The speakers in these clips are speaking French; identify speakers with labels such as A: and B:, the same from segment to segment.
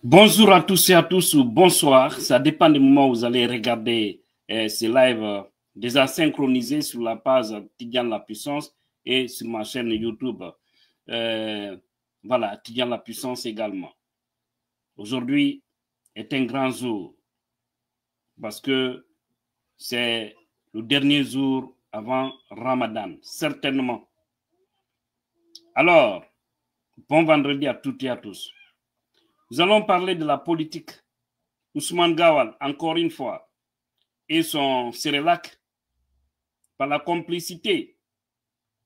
A: Bonjour à tous et à tous, ou bonsoir. Ça dépend du moment où vous allez regarder ce live déjà synchronisé sur la page Tidjane La Puissance et sur ma chaîne YouTube. Voilà, Tidjane La Puissance également. Aujourd'hui est un grand jour parce que c'est le dernier jour avant Ramadan, certainement. Alors, bon vendredi à toutes et à tous. Nous allons parler de la politique. Ousmane Gawal, encore une fois, et son Sérélac, par la complicité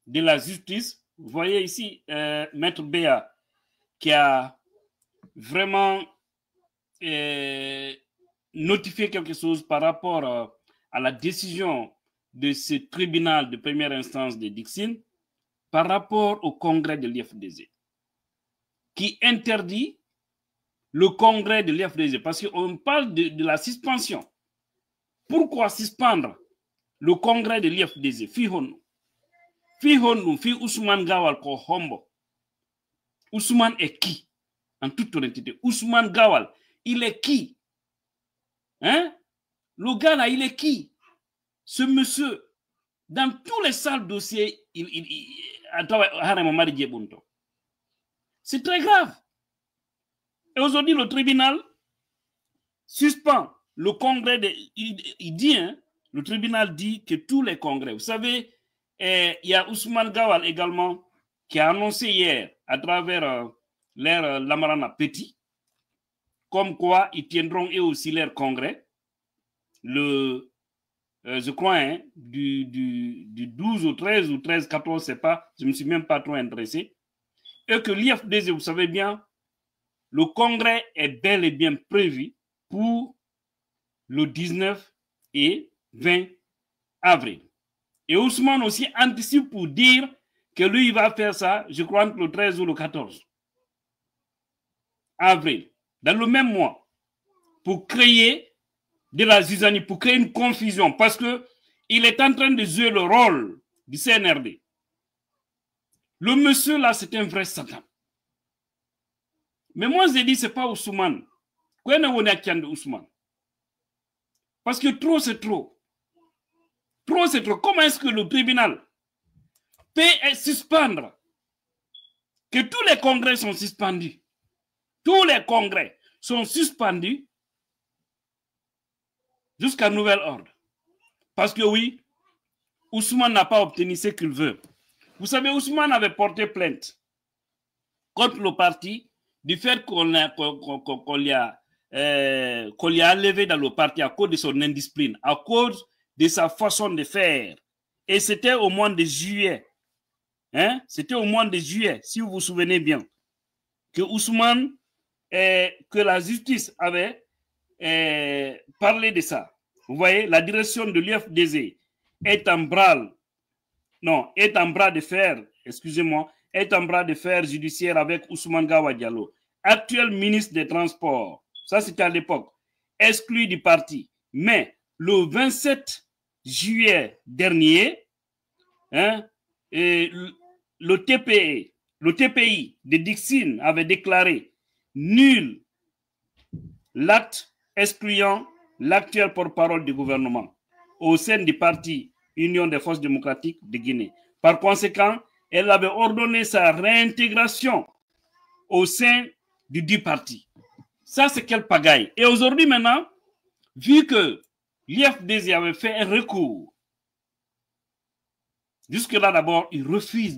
A: de la justice. Vous voyez ici Maître Béa qui a vraiment notifié quelque chose par rapport à la décision de ce tribunal de première instance de Dixine par rapport au congrès de l'IFDZ qui interdit le congrès de l'IFDZ parce qu'on parle de la suspension. Pourquoi suspendre le congrès de l'IFDZ? Fi Ousmane Gawal ko hombo. Ousmane est qui? En toute honnêteté, Ousmane Gawal, il est qui? Hein? Le gars là, il est qui? Ce monsieur, dans tous les sales dossiers, c'est très grave. Et aujourd'hui, le tribunal suspend le congrès. Il dit, hein, le tribunal dit que tous les congrès, vous savez, il y a Ousmane Gawal également qui a annoncé hier à travers l'air Lamarana Petit, comme quoi ils tiendront eux aussi leur congrès, je crois, hein, du 12 au 13 ou 13, 14, je ne sais pas, je ne me suis même pas trop intéressé, et que l'IFDZ, vous savez bien, le congrès est bel et bien prévu pour le 19 et 20 avril. Et Ousmane aussi anticipe pour dire que lui, il va faire ça, je crois, entre le 13 ou le 14 avril, dans le même mois, pour créer de la zizanie, pour créer une confusion, parce qu'il est en train de jouer le rôle du CNRD. Le monsieur là, c'est un vrai Satan. Mais moi, j'ai dit, ce n'est pas Ousmane. Parce que trop, c'est trop. Trop, c'est trop. Comment est-ce que le tribunal peut suspendre que tous les congrès sont suspendus? Tous les congrès sont suspendus jusqu'à nouvel ordre. Parce que oui, Ousmane n'a pas obtenu ce qu'il veut. Vous savez, Ousmane avait porté plainte contre le parti du fait qu'on l'y a enlevé dans le parti à cause de son indiscipline, à cause de sa façon de faire. Et c'était au mois de juillet. Hein? C'était au mois de juillet, si vous vous souvenez bien, que Ousmane, que la justice avait parlé de ça. Vous voyez, la direction de l'IFDZ est en bras de fer, excusez-moi, est en bras de fer judiciaire avec Ousmane Gawa Diallo, actuel ministre des Transports. Ça, c'était à l'époque, exclu du parti. Mais le 27 juillet dernier, hein, le TPI de Dixine avait déclaré nul l'acte excluant l'actuel porte-parole du gouvernement au sein du parti Union des forces démocratiques de Guinée. Par conséquent, elle avait ordonné sa réintégration au sein du dit parti. Ça, c'est quelle pagaille. Et aujourd'hui, maintenant, vu que l'IFDZ avait fait un recours, jusque-là, d'abord, il refuse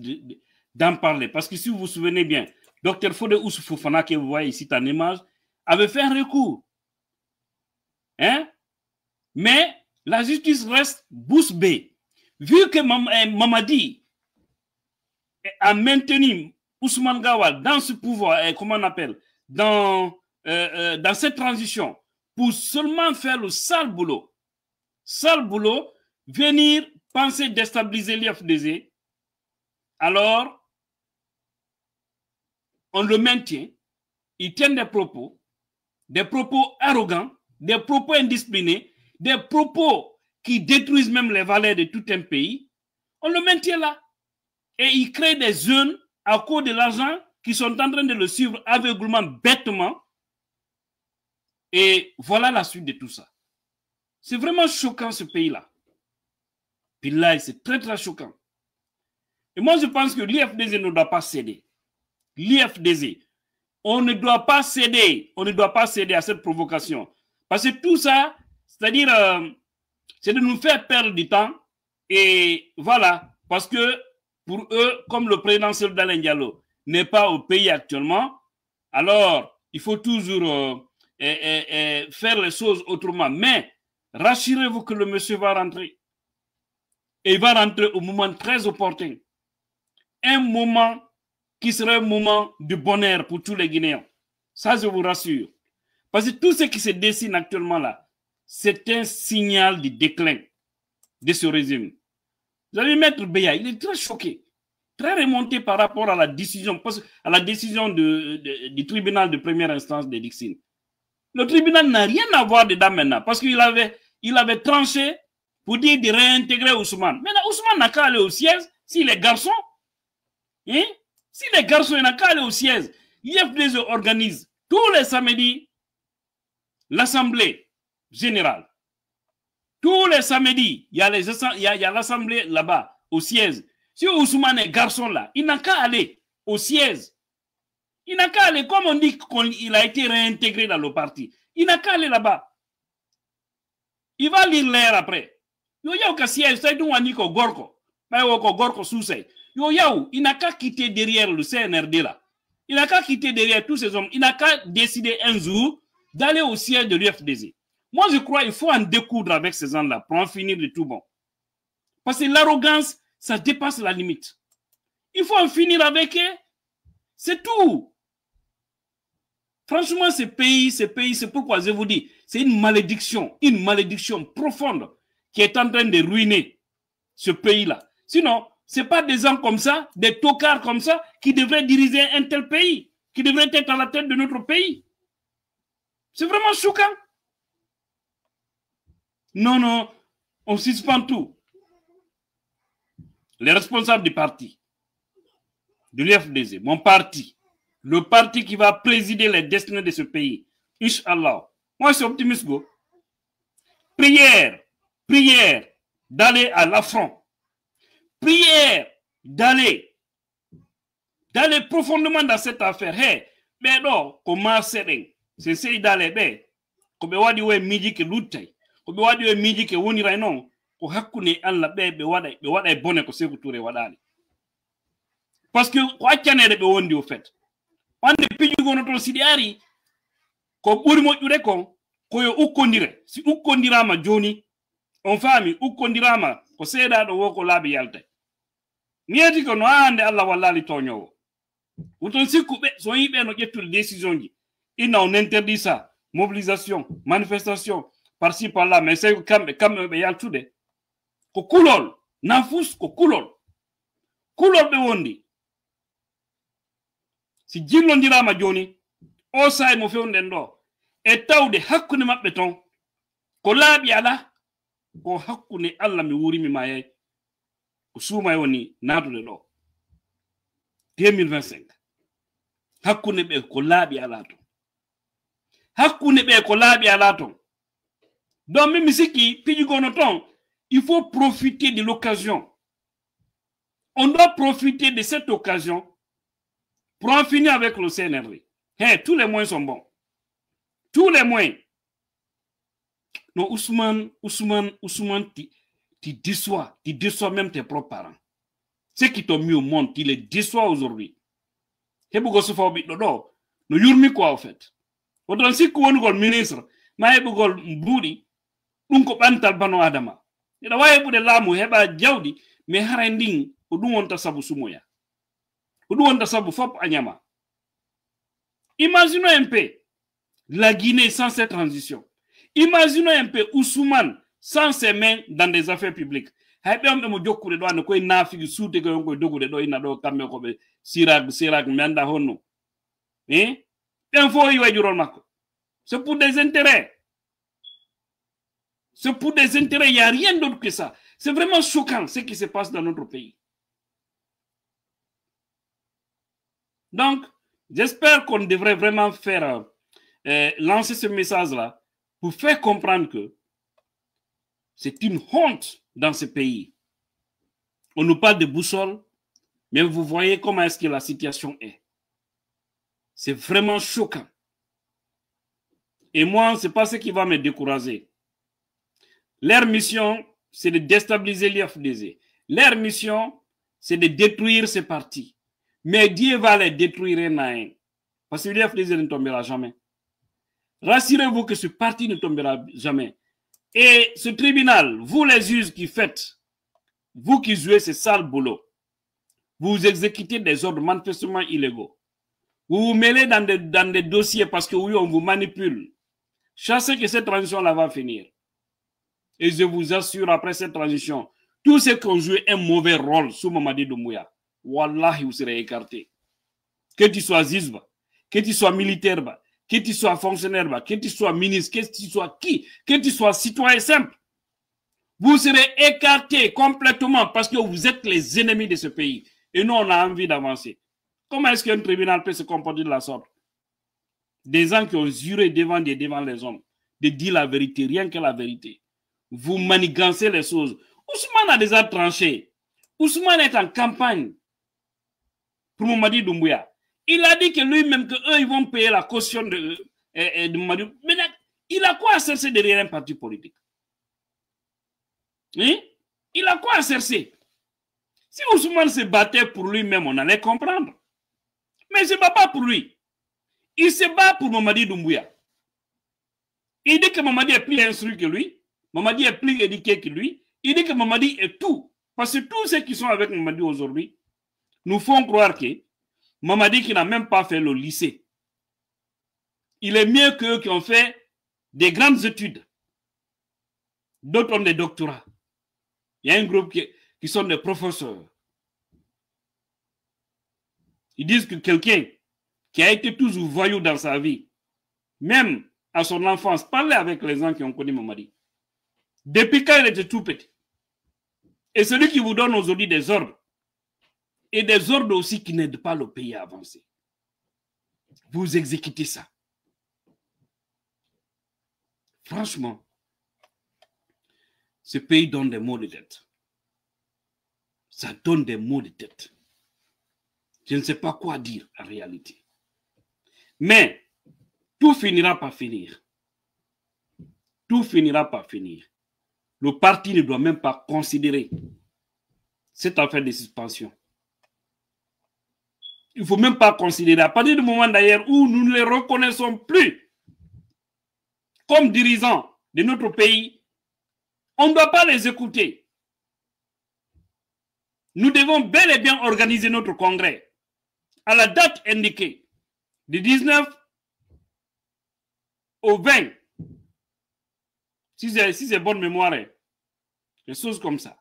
A: d'en parler. Parce que si vous vous souvenez bien, Dr Fode Ousou Fofana, que vous voyez ici en image, avait fait un recours. Hein? Mais la justice reste bouche bée. Vu que Mamadi a maintenu Ousmane Gawal dans ce pouvoir, comment on appelle, dans cette transition, pour seulement faire le sale boulot, venir penser déstabiliser l'IFDZ, alors on le maintient, il tient des propos arrogants, des propos indisciplinés, des propos qui détruisent même les valeurs de tout un pays, on le maintient là. Et il crée des zones à cause de l'argent qui sont en train de le suivre aveuglément, bêtement. Et voilà la suite de tout ça. C'est vraiment choquant ce pays-là. Puis là, c'est très très choquant. Et moi, je pense que l'IFDZ ne doit pas céder. L'IFDZ, on ne doit pas céder. On ne doit pas céder à cette provocation. Parce que tout ça, c'est-à-dire, c'est de nous faire perdre du temps. Et voilà, parce que pour eux, comme le président Self Dalein Diallo n'est pas au pays actuellement, alors il faut toujours faire les choses autrement. Mais rassurez-vous que le monsieur va rentrer. Et il va rentrer au moment très opportun. Un moment qui serait un moment de bonheur pour tous les Guinéens. Ça, je vous rassure. Parce que tout ce qui se dessine actuellement là, c'est un signal du déclin de ce régime. Vous avez Maître Beya, il est très choqué, très remonté par rapport à la décision, du tribunal de première instance de Dixine. Le tribunal n'a rien à voir dedans maintenant, parce qu'il avait tranché pour dire de réintégrer Ousmane. Maintenant, Ousmane n'a qu'à aller au siège s'il est garçon. Hein? Si les garçons n'ont qu'à aller au siège, l'IFDZ organise tous les samedis l'Assemblée générale. Tous les samedis, il y a l'Assemblée là-bas, au siège. Si Ousmane est garçon là, il n'a qu'à aller au siège. Il n'a qu'à aller, comme on dit qu'il a été réintégré dans le parti. Il n'a qu'à aller là-bas. Il va lire l'air après. Il y a un siège, c'est un Nico Gorko. Gorko Sousei. Il n'a qu'à quitter derrière le CNRD là. Il n'a qu'à quitter derrière tous ces hommes. Il n'a qu'à décider un jour d'aller au siège de l'UFDZ. Moi, je crois qu'il faut en découdre avec ces gens-là pour en finir de tout bon. Parce que l'arrogance, ça dépasse la limite. Il faut en finir avec eux. C'est tout. Franchement, ces pays, c'est pourquoi je vous dis, c'est une malédiction profonde qui est en train de ruiner ce pays-là. Sinon, ce n'est pas des gens comme ça, des tocards comme ça, qui devraient diriger un tel pays, qui devraient être à la tête de notre pays. C'est vraiment choquant. Non, non, on suspend tout. Les responsables du parti, de l'UFDZ, mon parti, le parti qui va présider les destinées de ce pays, Inch'Allah. Moi, je suis optimiste, go. Prière d'aller à l'affront. Prière d'aller profondément dans cette affaire. Hey, mais non, comment c'est d'aller, mais, comme on dit, ouais, midi que l'outil. Comme on dit, midi que on ira non. Ko hakune Allah be wada bonne ko Sékou Touré wadani. Parce que ko accanede be wondi au fait. Wande pijugo no to sidiari ko buri mo jure ko yo ukkondire. Si ukkondirama joni on fami ukkondirama ko seeda do woko laabi yalte. Nieti ko no ande Allah wallali toñowo. Wuton sikku be so yibe no jettude décision ji. Ina on interdit ça. Mobilisation, manifestation, par-ci par-là, mais c'est quand même yaltude. Ko kulol nafus ko kulol be wondi si jillondirama joni o say mo fewnden do e tawde hakkunde mabbe ton ko laabi ala ko hakkunde Allah mi wuri mi maye ko suuma woni natude do 2025 hakkunde be ko laabi ala ton hakkunde be ko laabi ala ton donc mi sikki pijugono ton. Il faut profiter de l'occasion. On doit profiter de cette occasion pour en finir avec le CNRD. Hey, tous les moyens sont bons. Tous les moyens. Non, Ousmane, tu déçois même tes propres parents. Ceux qui t'ont mis au monde, tu les déçois aujourd'hui. Et pourquoi ce faut no yurmi quoi, en fait. Autant si qu'on est ministre, mais il faut mbudi, on bantal bano adama. Il waye bude lamu heba jawdi me haranding o dum wonta sabu sumoya o dum wonta sabu fop anyama. Imaginons un peu la Guinée sans cette transition. Imaginons un peu Ousmane sans ses mains dans des affaires publiques. Haybe on mo jokkude do an ko nafi suute ko ko dogude do ina do kambe ko be sirag menda honno info yi wajurol makko. C'est pour des intérêts. C'est pour des intérêts, il n'y a rien d'autre que ça. C'est vraiment choquant ce qui se passe dans notre pays. Donc, j'espère qu'on devrait vraiment faire lancer ce message-là pour faire comprendre que c'est une honte dans ce pays. On nous parle de boussole, mais vous voyez comment est-ce que la situation est. C'est vraiment choquant. Et moi, ce n'est pas ce qui va me décourager. Leur mission, c'est de déstabiliser l'IFDZ. Leur mission, c'est de détruire ces partis. Mais Dieu va les détruire nain. Parce que l'IFDZ ne tombera jamais. Rassurez-vous que ce parti ne tombera jamais. Et ce tribunal, vous les juges qui faites, vous qui jouez ce sale boulot, vous exécutez des ordres manifestement illégaux. Vous vous mêlez dans des dossiers parce que oui, on vous manipule. Chassez que cette transition-là va finir. Et je vous assure, après cette transition, tous ceux qui ont joué un mauvais rôle sous Mamadi Doumbouya, wallahi, vous serez écartés. Que tu sois Zizba, que tu sois militaire, que tu sois fonctionnaire, que tu sois ministre, que tu sois qui, que tu sois citoyen simple, vous serez écartés complètement parce que vous êtes les ennemis de ce pays. Et nous, on a envie d'avancer. Comment est-ce qu'un tribunal peut se comporter de la sorte? Des gens qui ont juré devant les hommes de dire la vérité, rien que la vérité. Vous manigancez les choses. Ousmane a déjà tranché. Ousmane est en campagne pour Mamadi Doumbouya. Il a dit que lui-même, qu'eux, ils vont payer la caution de Mamadi. Mais là, il a quoi à chercher derrière un parti politique? Hein? Il a quoi à chercher? Si Ousmane se battait pour lui-même, on allait comprendre. Mais il ne se bat pas pour lui. Il se bat pour Mamadi Doumbouya. Il dit que Mamadi est plus instruit que lui. Mamadi est plus éduqué que lui. Il dit que Mamadi est tout. Parce que tous ceux qui sont avec Mamadi aujourd'hui nous font croire que Mamadi qui n'a même pas fait le lycée, il est mieux qu'eux qui ont fait des grandes études. D'autres ont des doctorats. Il y a un groupe qui sont des professeurs. Ils disent que quelqu'un qui a été toujours voyou dans sa vie, même à son enfance, parlez avec les gens qui ont connu Mamadi. Depuis quand il était tout petit. Et celui qui vous donne aujourd'hui des ordres, et des ordres aussi qui n'aident pas le pays à avancer. Vous exécutez ça. Franchement, ce pays donne des maux de tête. Ça donne des maux de tête. Je ne sais pas quoi dire en réalité. Mais tout finira par finir. Tout finira par finir. Le parti ne doit même pas considérer cette affaire de suspension. Il ne faut même pas considérer. À partir du moment d'ailleurs où nous ne les reconnaissons plus comme dirigeants de notre pays, on ne doit pas les écouter. Nous devons bel et bien organiser notre congrès à la date indiquée, du 19 au 20. Si c'est bonne mémoire, des choses comme ça.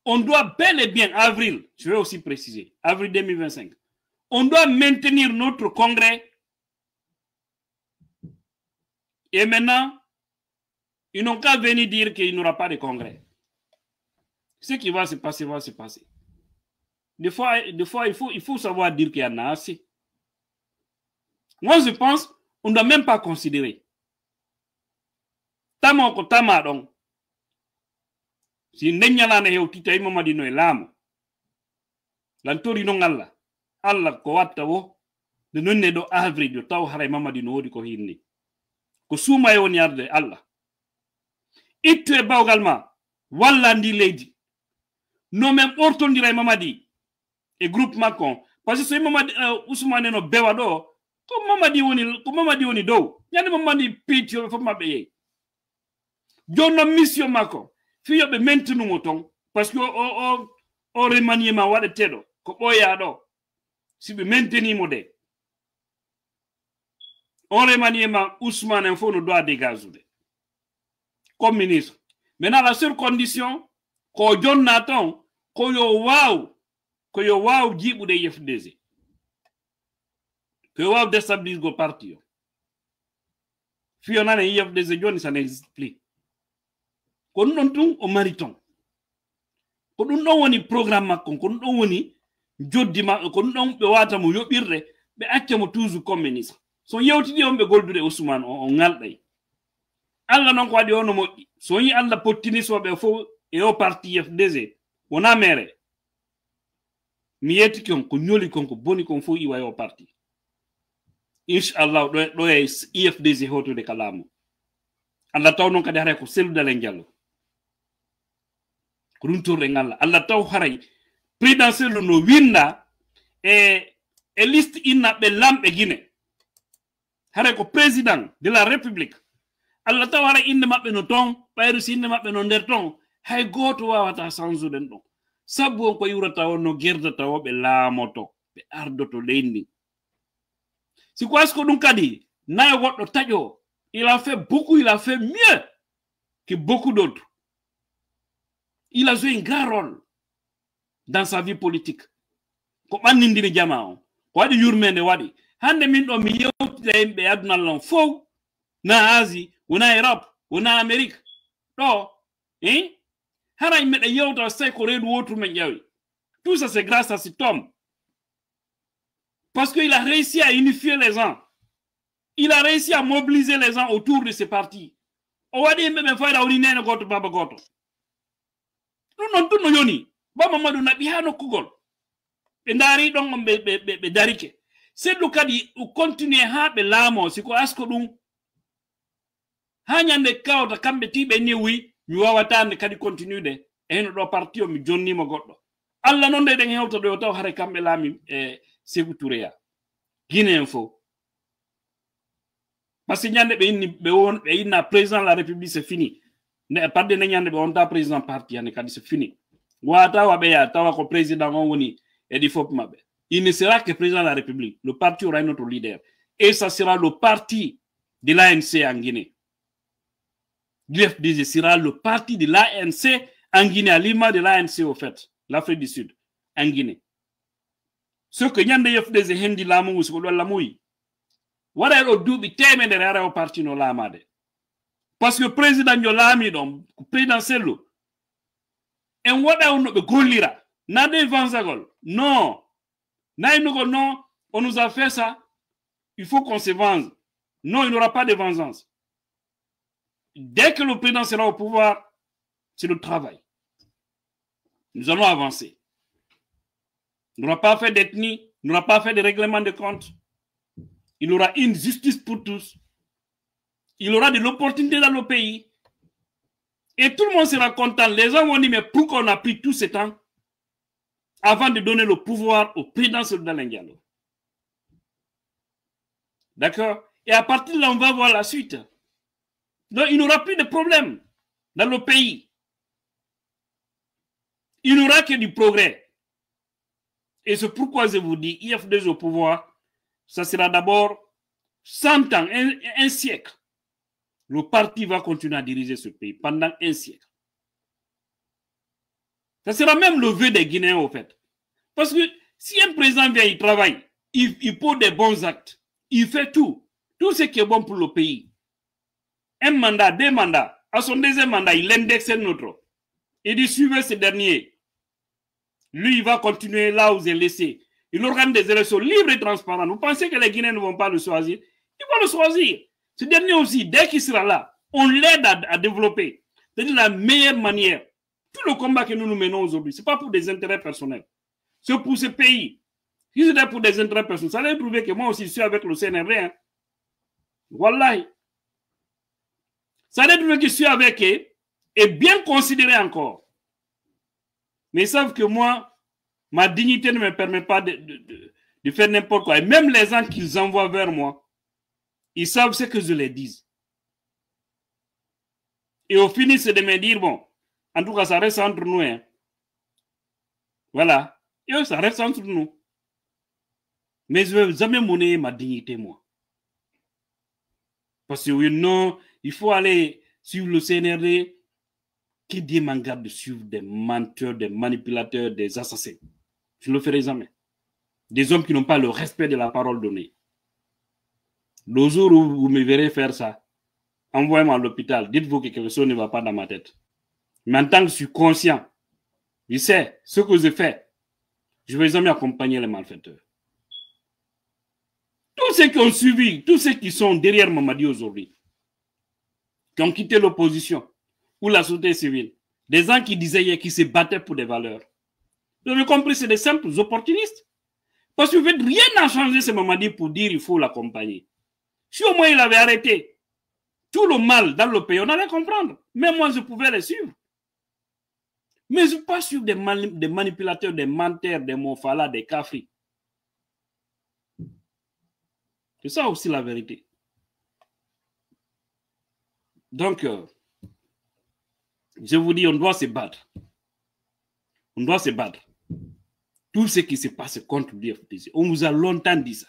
A: On doit bel et bien, avril, je vais aussi préciser, avril 2025, on doit maintenir notre congrès. Et maintenant, ils n'ont qu'à venir dire qu'il n'y aura pas de congrès. Ce qui va se passer, va se passer. Des fois il faut savoir dire qu'il y en a assez. Moi, je pense qu'on ne doit même pas considérer. Tamako tamadong. Si nenyala na tita Mamadi no elamo. Lantori no ngalla. Allah ko watta wo. De nonne do avril do taw haray Mamadi no wodi ko hinni. Ko suma yo nyarde Allah. Itte bawgalma walla ndi leydi. No même ortondira Mamadi e groupe Macron. Parce que so Mamadi Ousmane no bewa do ko Mamadi woni do. Nyande Mamadi pitio fo mabbe. Jonno mission Macron. Fiyo be maintenu moton parce que o remaniement wade tedo ko boya do si be maintenir modé on remaniement Ousmane info no doit dégager comme ministre. Maintenant la seule condition ko jonna ton ko yo waw jibude YFDZ que waw déstabiliser go parti yo fiyo nane YFDZ joni ça n'existe plus. Ko non tun o mariton ko dum don woni programme makko ko dum woni joddima ko dum be wata mo yobirre be acca mo toujours comme ministre. so yewtidi on be goldude Ousmane on ngalday alla non ko wadi on mo so yi alla pottini so be fo e o parti FDG wona mere mi yeti ko nyoli ko boni kon fo iwa yo parti inshallah do e IFDG hoto de kalamu alla taw non kadi hare ko selu dalen jallo ko dum tourre ngalla alla taw haray présidentiel no winda e liste inna be lambe Guinée hare ko président de la république alla taw hara inde mabbe no ton bayru inde mabbe no der ton hay goto wawata sanzu den don sabu ko yurata wonno gerdata wobe laamoto be ardoto leydi si quoi ce que dum kadi na goddo tajo il a fait beaucoup, il a fait mieux que beaucoup d'autres. Il a joué un grand rôle dans sa vie politique. Ko bandindiri jama'o ko wadi yurmende wadi hande min do mi yewtida be aduna lon fo na Asie wona Europe wona Amerique do hara imbe yewta say ko redu wotu men jawi tout ça c'est grâce à cet homme parce qu'il a réussi à unifier les gens, il a réussi à mobiliser les gens autour de ce parti. O wadi mbe fayda woni nene goto baba goto non tunno yoni ba Mamadou nabi hano kugol be ndari don be darike seddu kadi o continue ha be lamo siko asko dum hanyande kawta kambe tibe ni wi mi wawatande kadi continue de eno do parti o mi jonni mo goddo alla non de den hewto do taw hare kambe lami Sékou Touré ya Guinée info parce que nyande be inni be won be inna président de la république c'est fini ne pas de nyande be on ta président parti yani kadi c'est fini wata wabe ya tawa ko président on woni et di fop mabe il ne sera que président de la république le parti aura un autre leader et ça sera le parti de l'ANC en Guinée. L'UFDG sera le parti de l'ANC en Guinée, à l'image de l'ANC au fait, l'Afrique du Sud, en Guinée. Ce que nyande UFDG hendi lamu usko do lamuyi. Wada ro dubi teme de rara au parti no lamade. Parce que président nyo lami dom, présidentiel lo. En wada on be golira. Nade vanzagol. Non. Non, on nous a fait ça. Il faut qu'on se venge. Non, il n'y aura pas de vengeance. Dès que le président sera au pouvoir, c'est le travail. Nous allons avancer. Il n'aura pas fait d'ethnie, il n'aura pas fait de règlement de compte. Il aura une justice pour tous. Il aura de l'opportunité dans le pays. Et tout le monde sera content. Les gens vont dire, mais pourquoi on a pris tout ce temps avant de donner le pouvoir au président Soudan Diallo? D'accord? Et à partir de là, on va voir la suite. Donc, il n'y aura plus de problème dans le pays. Il n'y aura que du progrès. Et c'est pourquoi je vous dis, IFDG au pouvoir, ça sera d'abord 100 ans, un siècle. Le parti va continuer à diriger ce pays pendant un siècle. Ça sera même le vœu des Guinéens, au fait. Parce que si un président vient, il travaille, il pose des bons actes, il fait tout ce qui est bon pour le pays. Un mandat, 2 mandats. À son deuxième mandat, il indexe notre. Il dit, suivez ce dernier. Lui, il va continuer là où il est laissé. Il organise des élections libres et transparentes. Vous pensez que les Guinéens ne vont pas le choisir? Ils vont le choisir. Ce dernier aussi, dès qu'il sera là, on l'aide à développer. C'est de la meilleure manière. Tout le combat que nous menons aujourd'hui, ce n'est pas pour des intérêts personnels. C'est pour ce pays. Si c'était pour des intérêts personnels, ça allait prouver que moi aussi, je suis avec le CNRD. Hein. Wallahi. Ça allait prouver que je suis avec eux et bien considéré encore. Mais ils savent que moi, ma dignité ne me permet pas de faire n'importe quoi. Et même les gens qu'ils envoient vers moi, ils savent ce que je leur dis. Et au fini, c'est de me dire, bon, en tout cas, ça reste entre nous. Hein. Voilà. Et ça reste entre nous. Mais je ne vais jamais monnayer ma dignité, moi. Parce que oui, non, il faut aller suivre le CNRD. Qui dit m'en garde de suivre des menteurs, des manipulateurs, des assassins? Je ne le ferai jamais. Des hommes qui n'ont pas le respect de la parole donnée. Le jour où vous me verrez faire ça, envoyez-moi à l'hôpital. Dites-vous que quelque chose ne va pas dans ma tête. Mais en tant que je suis conscient, je sais ce que je fais. Je ne vais jamais accompagner les malfaiteurs. Tout Tous ceux qui ont suivi, tous ceux qui sont derrière Mamadi aujourd'hui, qui ont quitté l'opposition ou la société civile, des gens qui disaient qu'ils se battaient pour des valeurs. Vous avez compris, c'est des simples opportunistes. Parce que vous faites rien à changer ce Mamadi pour dire qu'il faut l'accompagner. Si au moins il avait arrêté tout le mal dans le pays, on allait comprendre. Mais moi, je pouvais les suivre. Mais je ne suis pas suivre des manipulateurs, des menteurs, des Mofala, des Kafri. C'est ça aussi la vérité. Donc, je vous dis, on doit se battre. On doit se battre. Tout ce qui se passe contre l'IFDC, on vous a longtemps dit ça.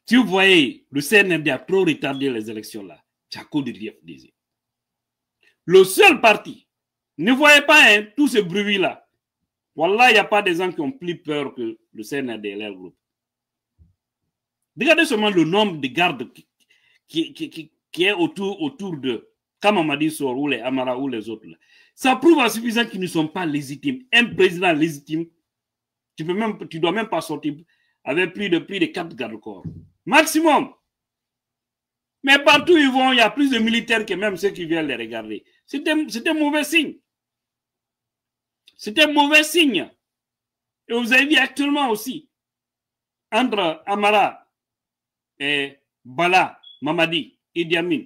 A: Si vous voyez, le CNRD a trop retardé les élections là, c'est à cause de l'IFDC. Le seul parti, ne voyez pas hein, tout ce bruit là. Wallah, il n'y a pas des gens qui ont plus peur que le CNRD et leur groupe. Regardez seulement le nombre de gardes qui est autour de Kamamadi Sor ou les Amara ou les autres là. Ça prouve à suffisant qu'ils ne sont pas légitimes. Un président légitime, tu ne dois même pas sortir avec plus de 4 gardes-corps. Maximum. Mais partout où ils vont, il y a plus de militaires que même ceux qui viennent les regarder. C'est un mauvais signe. C'est un mauvais signe. Et vous avez vu actuellement aussi, entre Amara et Bala, Mamadi, Idi Amin,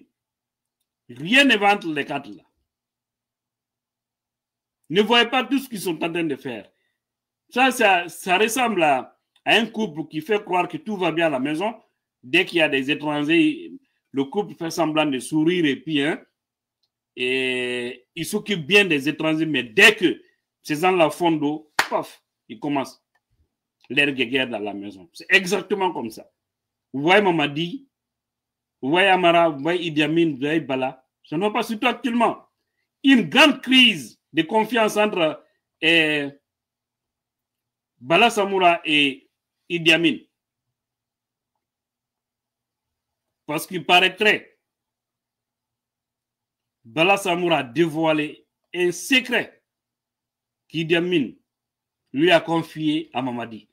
A: rien ne va entre les quatre là. Ne voyez pas tout ce qu'ils sont en train de faire. Ça ressemble à un couple qui fait croire que tout va bien à la maison. Dès qu'il y a des étrangers, le couple fait semblant de sourire et puis et il s'occupe bien des étrangers. Mais dès que ces gens-là font d'eau, paf, ils commencent l'air de guerre dans la maison. C'est exactement comme ça. Vous voyez Mamadi, vous voyez Amara, vous voyez Idi Amin, vous voyez Bala. Ça n'a pas surtout actuellement. Une grande crise de confiance entre Bala Samoura et Idi Amin. Parce qu'il paraîtrait Bala Samoura a dévoilé un secret qu'Idi Amin lui a confié à Mamadi.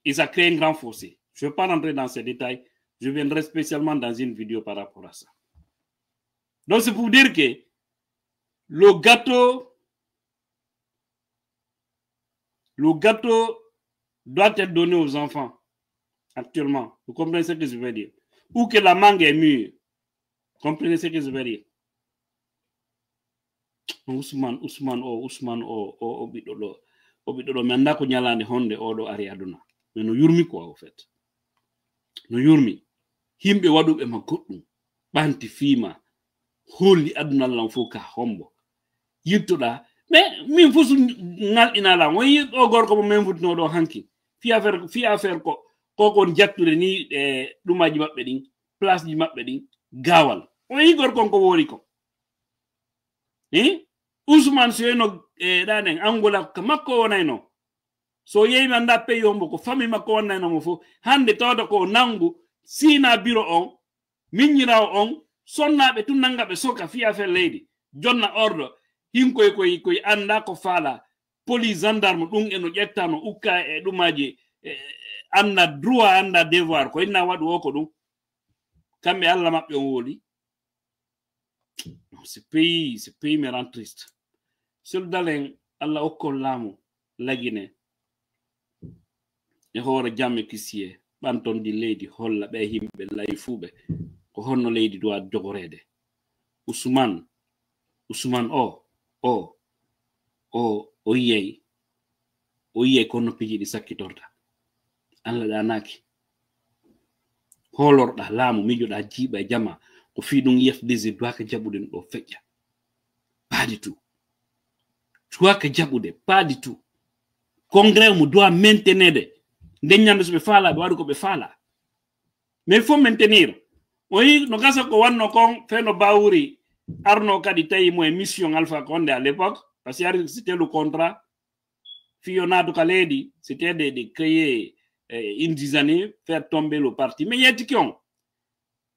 A: Et ça crée un grand fossé. Je ne vais pas rentrer dans ces détails. Je viendrai spécialement dans une vidéo par rapport à ça. Donc c'est pour dire que le gâteau doit être donné aux enfants actuellement. Vous comprenez ce que je veux dire? Ou que la mangue est mûre. Vous comprenez ce que je veux dire? Ousmane, Obidolo, mais anda ko nyalande honde odo ari aduna. Mais no yurmi quoi, au fait. No yurmi. Himbe wadu e ma goddum. Banti fima. Holi aduna lan foka hombo. Yittoda. Mais min fosu ngal inala. Woyi o gorko mo men futno do hanki. Fi affaire ko kon jattude ni dumaji mabbe din, place ji mabbe din, gawal. Woyi gorko ko wori ko. Ousmane Seyno danen Angola makko wonayno so yeyi anda pe yombo ko fami makko wonayno mo fo hande tawda ko nangu sina biro on minyiraw on sonnabe tun nangabe soka fi affaire leydi jonna ordre hinkoy koy anda ko fala police gendarme dum eno jettano ukka e dumaji anda droit anda devoir ko ina wadu o ko dum kambe alla mabbe on woli. Ce pays me rend triste. Seul dalen Allah okollamu lagine e hoore jamme kisiye banton di leydi holla be himbe layfube ko honno leydi do jogorede. Ousmane o yey kono piji di sakkitorta Allah danaki holorda laamu mijoda jiba jama ko fi dum IFDC doit que jabuden do fecca pas du tout. Doit que jabude pas du tout. Congrès mu doit maintenir de ndenyando be fala be wadu ko be fala. Mais il faut maintenir. Oui, no kasa ko wanno kon feno bawuri arno kadi tay mo mission Alpha Condé à l'époque parce que c'était le contrat Fiona Kaledi, c'était de créer une dizaine faire tomber le parti. Mais yetikion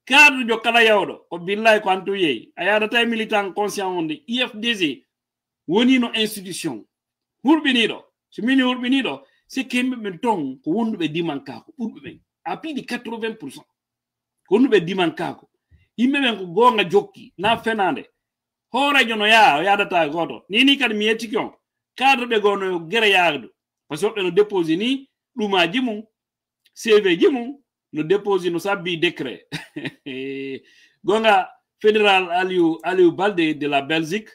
A: cadre de kala yawdo ko billahi ko antu yeyi ayada tay militant conscient onde IFDC woni no institution hurbinido so mini hurbinido c'est kembe men ton ko wonduɓe dimanka ko ɓurɓe ɓen à plus de 80%. Qu'on be dimankako. Imme ko gonga jokki na fenande. Hora jono ya data goto. Nini kad mi etikon. Cadre be gono gere yaadu. Parce que no déposer ni duma jimu CV jimu no déposer no sabbi décret. Gonga fédéral Aliou Balde de la Belgique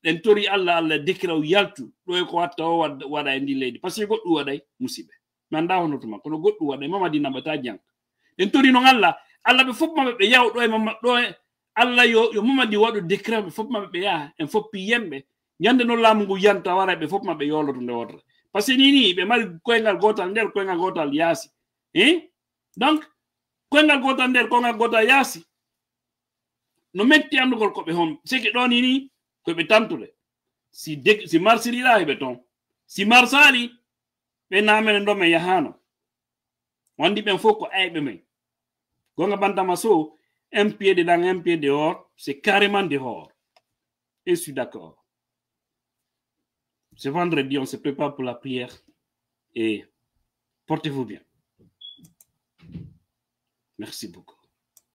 A: en tori alla décret o yaltu do ko watta o wada indi leydi parce que goddu waday musibe manda hono tuma kono goddu waday mamadi nambata jang en tori no alla be fop mabbe yaw do e mamma do alla yo mamadi wadu décret be fop mabbe ya en fop yembe nyande no lamungu yanta wara be fop mabbe yoloto nde wodre parce que nini be mari koyngal gotal nder koyngal gotal yasi donc koyngal gotal nder koyngal gotal yasi no metti andugol ko be hon seki do nini ko be tamtule si marsili la beton si marsali be namen ndo me yahano wandi ben foko aybe me gonga bantama so un pied dedans un pied dehors c'est carrément dehors et je suis d'accord. Ce vendredi on se prépare pour la prière et portez-vous bien. Merci beaucoup.